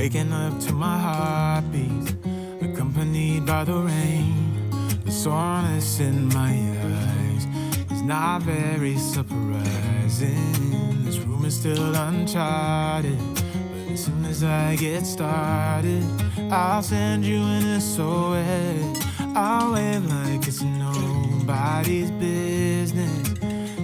Waking up to my heartbeat, accompanied by the rain. The soreness in my eyes is not very surprising. This room is still uncharted, but as soon as I get started, I'll send you an SOS. I'll wave like it's nobody's business.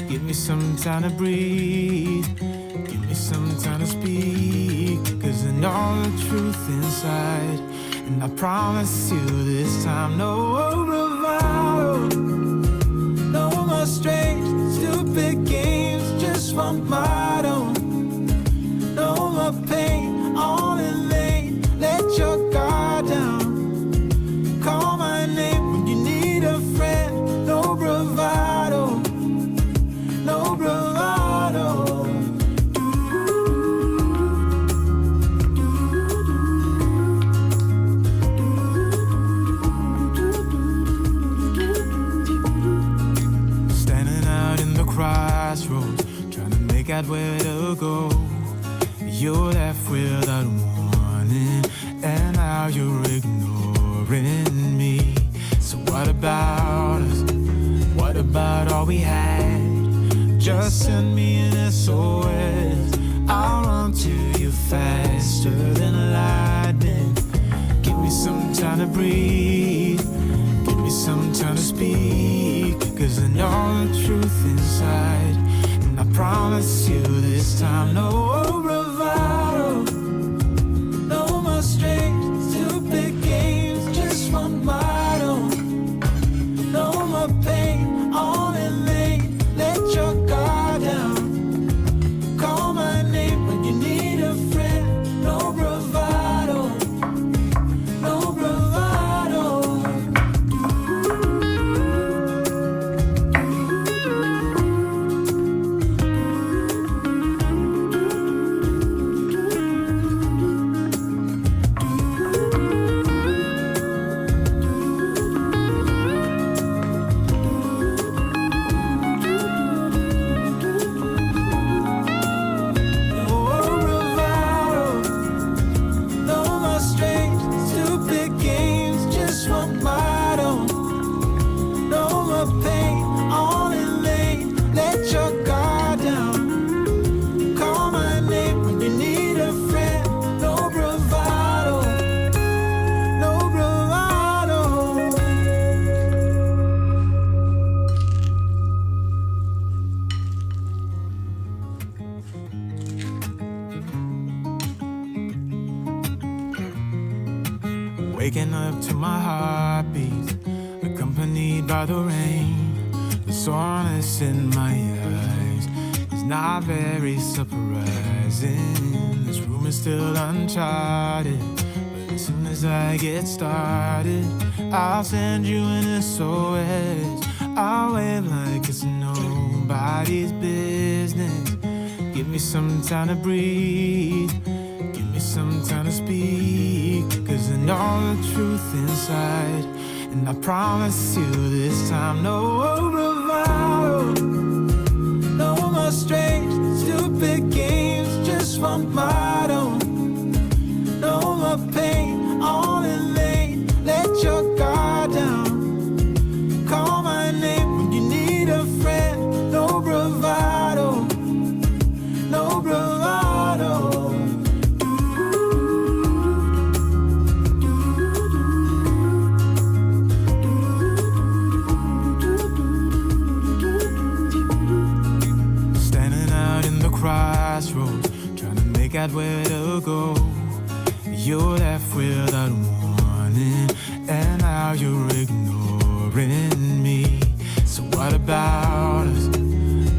Give me some time to breathe, give me some time to speak, 'cause I know the truth inside, and I promise you this time, no bravado, no more strange, stupid games, just one motto. No more pain, all in vain, let your guard down. Call my name when you need a friend, no bravado, no bravado. Standing out in the crossroads, trying to make out where to go. You're left without warning, and now you're ignoring me. So what about us? What about all we had? Just send me an SOS. I'll run to you faster than lightning. Give me some time to breathe, give me some time to speak, 'cause I know the truth inside, and I promise you this time, no bravado, no more strange, stupid games, just one motto. No more pain, all in vain, let your guard down. Call my name when you need a friend, no bravado, no bravado. Waking up to my heartbeat, accompanied by the rain. The soreness in my eyes is not very surprising. This room is still uncharted, but as soon as I get started, I'll send you an SOS. I'll wave like it's nobody's business. Give me some time to breathe, give me some time to speak, 'cause I know the truth inside, and I promise you this time, no bravado, no more strange, stupid games, just one motto. No more pain, all in vain, let your guard down. Call my name when you need a friend, no bravado, no bravado. Crossroads, trying to make out where to go. You're left without warning, and now you're ignoring me. So what about us?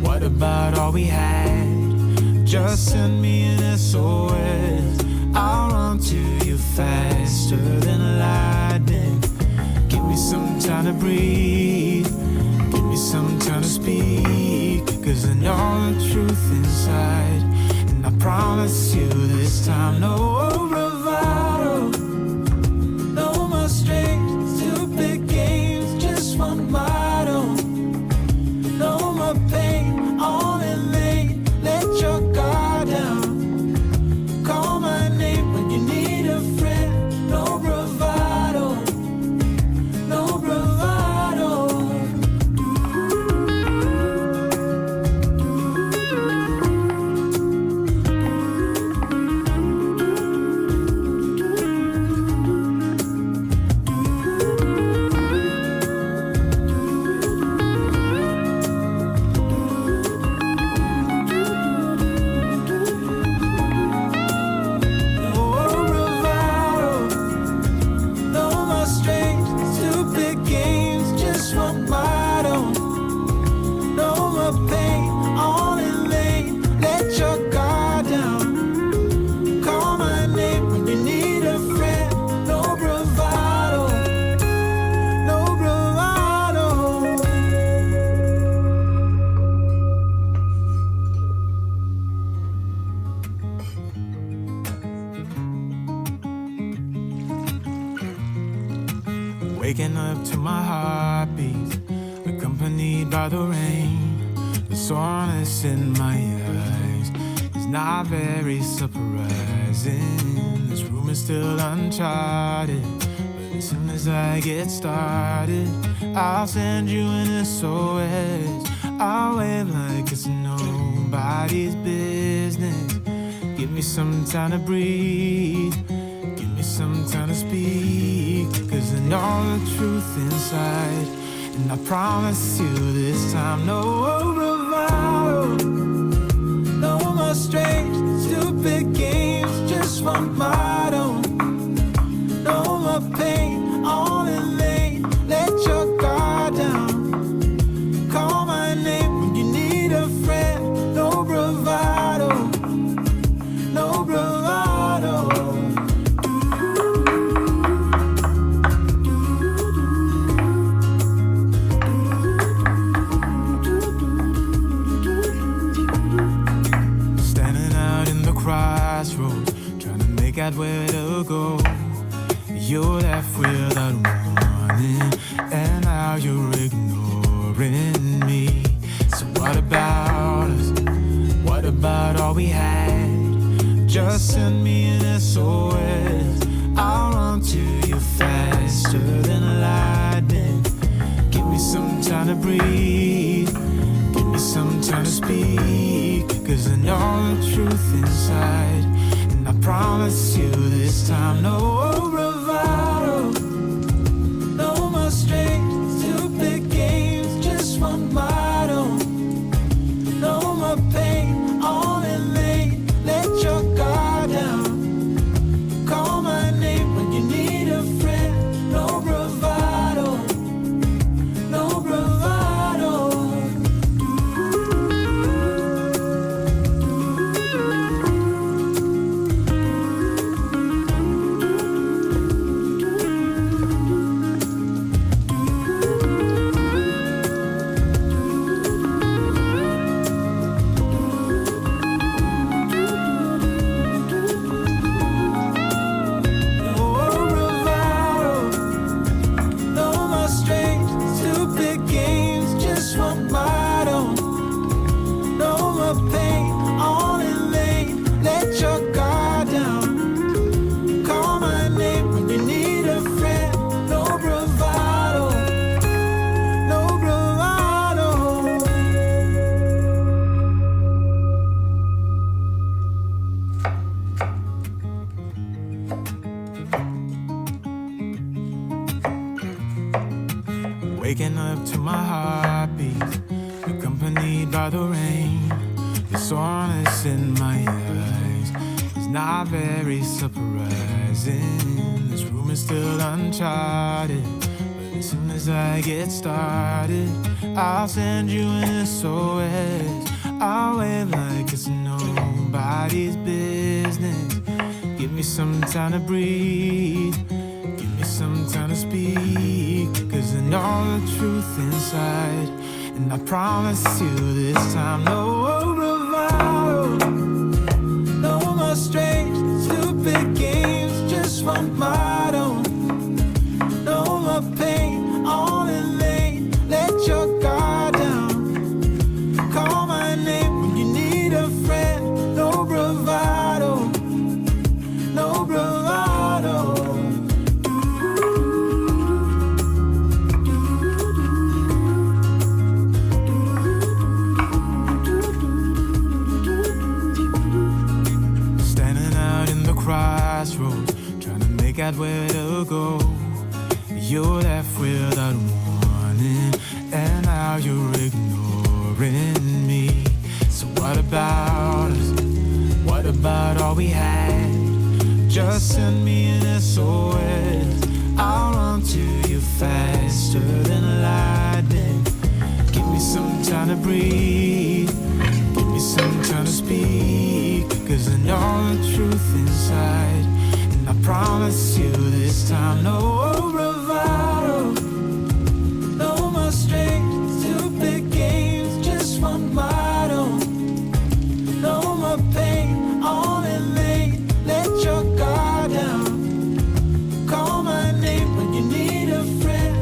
What about all we had? Just send me an SOS. I'll run to you faster than lightning. Give me some time to breathe, give me some time to speak, 'cause I know the truth inside, and I promise you this time, no bravado, no more strange, stupid games, just one motto. No more pain, all in vain, let your guard down. Call my name when you need up to my heartbeats, accompanied by the rain. The soreness in my eyes is not very surprising. This room is still uncharted, but as soon as I get started, I'll send you an SOS. I'll wave like it's nobody's business. Give me some time to breathe, give me some time to speak, 'cause I know the truth inside. And I promise you this time, no bravado, no more strange, stupid games, just one motto. No more pain, all in vain, let your guard down. Call my name when you need a friend, no bravado, no bravado. Crossroads, trying to make out where to go. You're left without warning, and now you're ignoring me. So what about us? What about all we had? Just send me an SOS. I'll run to you faster than lightning. Give me some time to breathe, give me some time to speak, 'cause I know the truth inside. And I promise you this time, no bravado, no more strange, stupid games, just one motto. No more pain, all in vain, let your guard down. Call my name when you need a friend, no bravado, no bravado. Waking up to my heartbeats, accompanied by the rain. The soreness in my eyes is not very surprising. This room is still uncharted, but as soon as I get started, I'll send you an SOS. I'll wave like it's nobody's business. Give me some time to breathe, give me some time to speak, 'cause I know the truth inside. And I promise you this time, no bravado, no more strange, stupid games, just one motto. No more pain, all in vain, let your guard down. Call my name when you need a friend, no bravado, no bravado. Crossroads, trying to make out where to go. You're left without warning, and now you're ignoring me. So what about us? What about all we had? Just send me an SOS. I'll run to you faster than lightning. Give me some time to breathe, give me some time to speak, 'cause I know the truth inside. And I promise you this time, no bravado, no more strange, stupid games, just one motto. No more pain, all in vain, let your guard down. Call my name when you need a friend,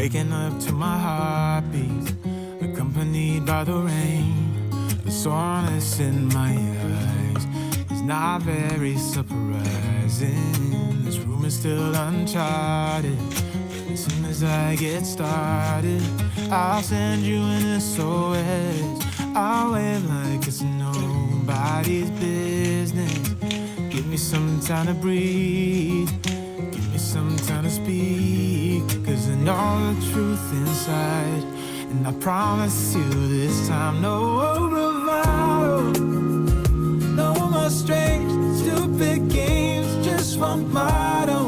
Waking up to my heartbeats, accompanied by the rain. The soreness in my eyes is not very surprising. This room is still uncharted, but as soon as I get started, I'll send you an SOS. I'll wave like it's nobody's business. Give me some time to breathe, give me some time to speak, 'cause I know the truth inside. And I promise you this time, no bravado, no more strange, stupid games, just one motto.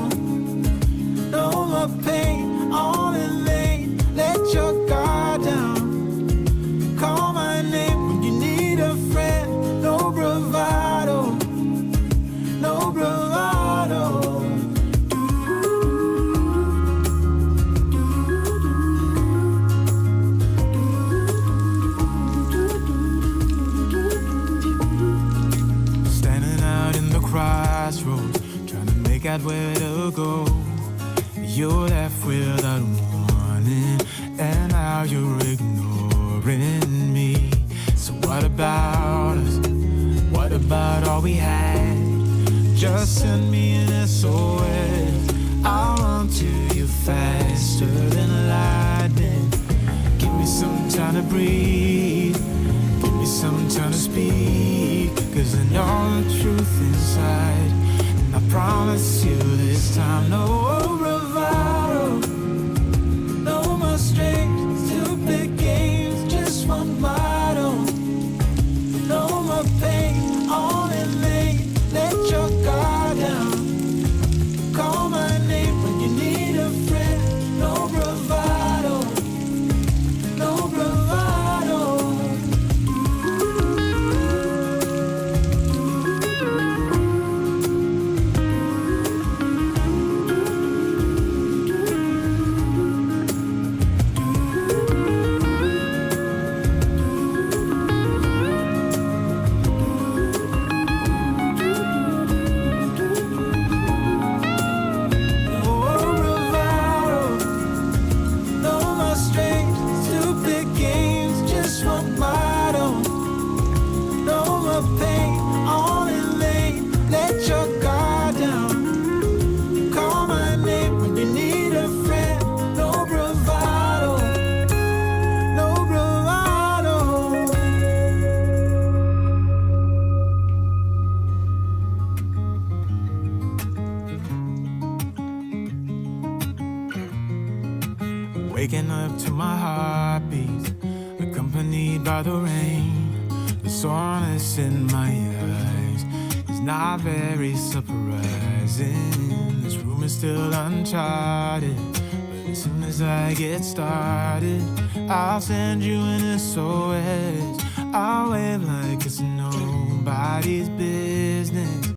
No more pain, on in lane, let your guard down. Call my name when you need a friend, no bravado, no bravado. Crossroads, trying to make out where to go. You're left without warning, and now you're ignoring me. So what about us? What about all we had? Just send me an SOS. I'll run to you faster than lightning. Give me some time to breathe, give me some time to speak, 'cause I know the truth inside. And I promise you this time, no bravado, no more strange, stupid games, just one motto. No more pain, on in lane, let your guard down. Call my name when you need a friend, no bravado, no bravado. Waking up to my heartbeats, accompanied by the rain. The soreness in my eyes is not very surprising. This room is still uncharted, but as soon as I get started, I'll send you an SOS. I'll wave like it's nobody's business.